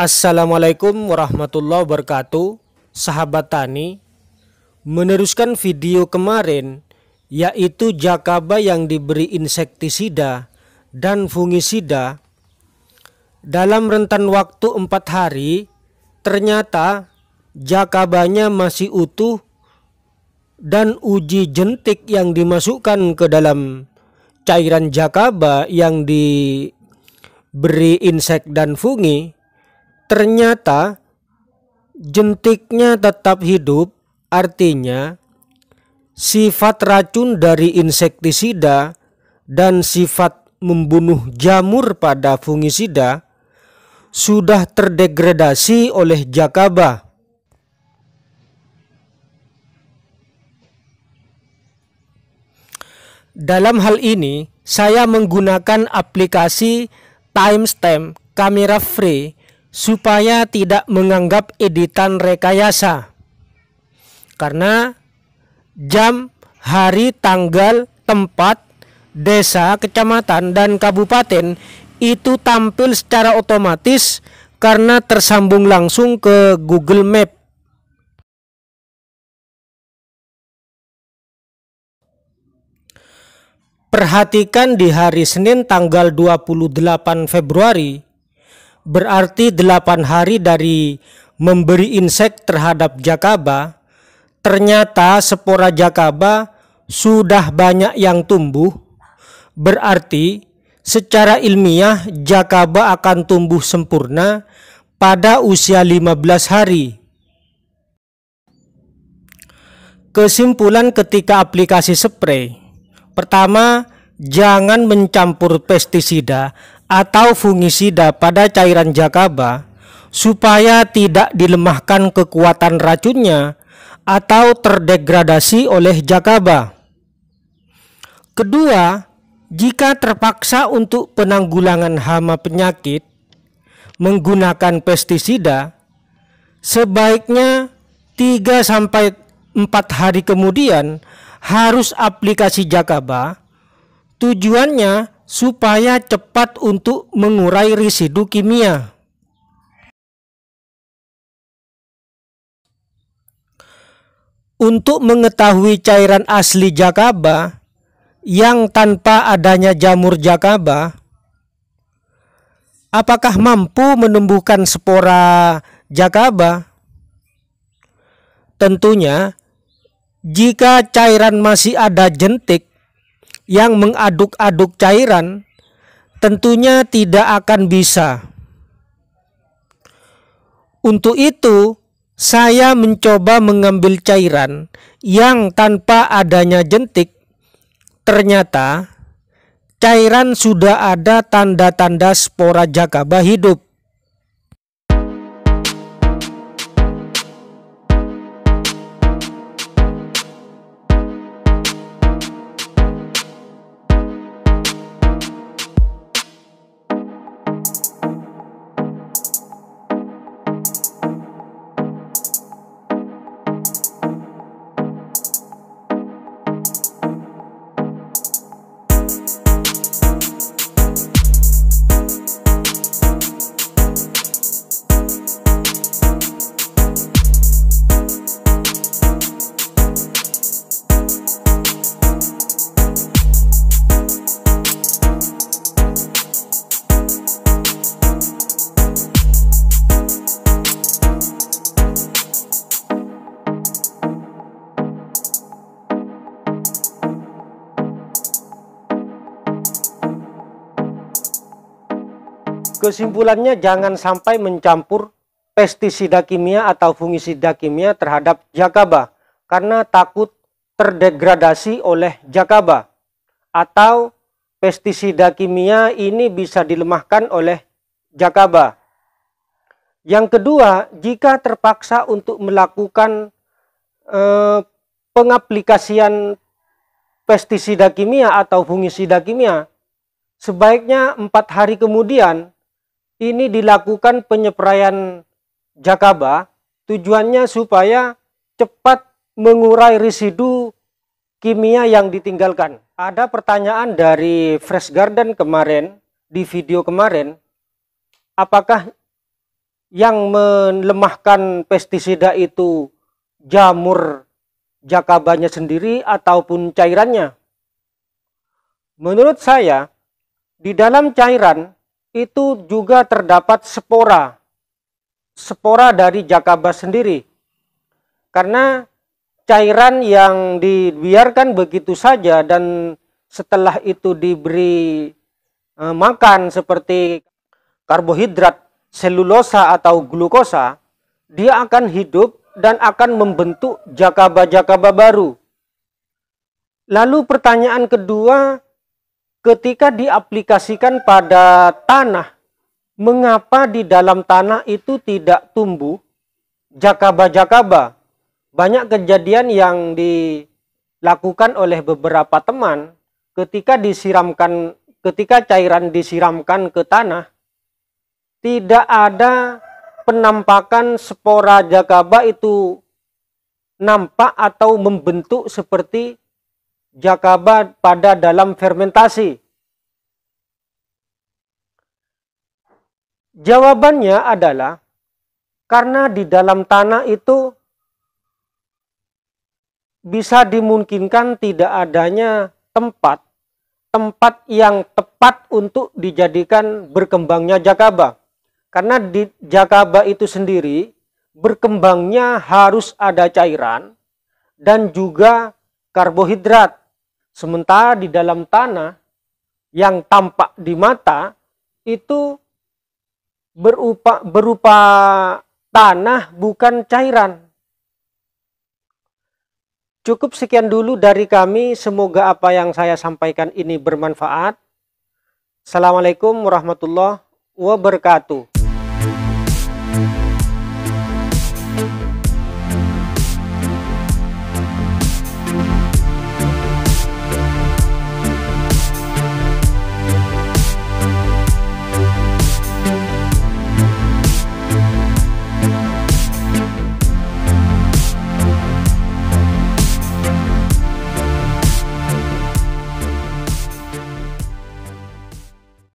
Assalamualaikum warahmatullahi wabarakatuh, sahabat tani. Meneruskan video kemarin, yaitu jakaba yang diberi insektisida dan fungisida dalam rentan waktu 4 hari, ternyata jakabanya masih utuh dan uji jentik yang dimasukkan ke dalam cairan jakaba yang diberi insek dan fungi, ternyata jentiknya tetap hidup. Artinya sifat racun dari insektisida dan sifat membunuh jamur pada fungisida sudah terdegradasi oleh jakaba. Dalam hal ini saya menggunakan aplikasi timestamp kamera free supaya tidak menganggap editan rekayasa, karena jam, hari, tanggal, tempat, desa, kecamatan, dan kabupaten itu tampil secara otomatis karena tersambung langsung ke Google Map. Perhatikan di hari Senin tanggal 28 Februari, berarti 8 hari dari memberi insek terhadap jakaba, ternyata spora jakaba sudah banyak yang tumbuh. Berarti secara ilmiah jakaba akan tumbuh sempurna pada usia 15 hari. Kesimpulan ketika aplikasi spray: pertama, jangan mencampur pestisida atau fungisida pada cairan jakaba supaya tidak dilemahkan kekuatan racunnya atau terdegradasi oleh jakaba. Kedua, jika terpaksa untuk penanggulangan hama penyakit menggunakan pestisida, sebaiknya 3-4 hari kemudian harus aplikasi jakaba. Tujuannya supaya cepat untuk mengurai residu kimia. Untuk mengetahui cairan asli jakaba yang tanpa adanya jamur jakaba, apakah mampu menumbuhkan spora jakaba? Tentunya, jika cairan masih ada jentik yang mengaduk-aduk cairan, tentunya tidak akan bisa. Untuk itu, saya mencoba mengambil cairan yang tanpa adanya jentik. Ternyata cairan sudah ada tanda-tanda spora jakaba hidup. Kesimpulannya, jangan sampai mencampur pestisida kimia atau fungisida kimia terhadap jakaba karena takut terdegradasi oleh jakaba, atau pestisida kimia ini bisa dilemahkan oleh jakaba. Yang kedua, jika terpaksa untuk melakukan pengaplikasian pestisida kimia atau fungisida kimia, sebaiknya 4 hari kemudian ini dilakukan penyepraian jakaba. Tujuannya supaya cepat mengurai residu kimia yang ditinggalkan. Ada pertanyaan dari Fresh Garden kemarin, di video kemarin, apakah yang melemahkan pestisida itu jamur jakabanya sendiri ataupun cairannya? Menurut saya, di dalam cairan itu juga terdapat spora dari jakaba sendiri. Karena cairan yang dibiarkan begitu saja dan setelah itu diberi makan seperti karbohidrat, selulosa atau glukosa, dia akan hidup dan akan membentuk jakaba-jakaba baru. Lalu pertanyaan kedua, ketika diaplikasikan pada tanah, mengapa di dalam tanah itu tidak tumbuh jakaba-jakaba? Banyak kejadian yang dilakukan oleh beberapa teman ketika cairan disiramkan ke tanah, tidak ada penampakan spora jakaba itu nampak atau membentuk seperti jakaba pada dalam fermentasi. Jawabannya adalah karena di dalam tanah itu bisa dimungkinkan tidak adanya tempat yang tepat untuk dijadikan berkembangnya jakaba. Karena di jakaba itu sendiri berkembangnya harus ada cairan dan juga karbohidrat. Sementara di dalam tanah yang tampak di mata itu berupa tanah bukan cairan. Cukup sekian dulu dari kami, semoga apa yang saya sampaikan ini bermanfaat. Assalamualaikum warahmatullahi wabarakatuh.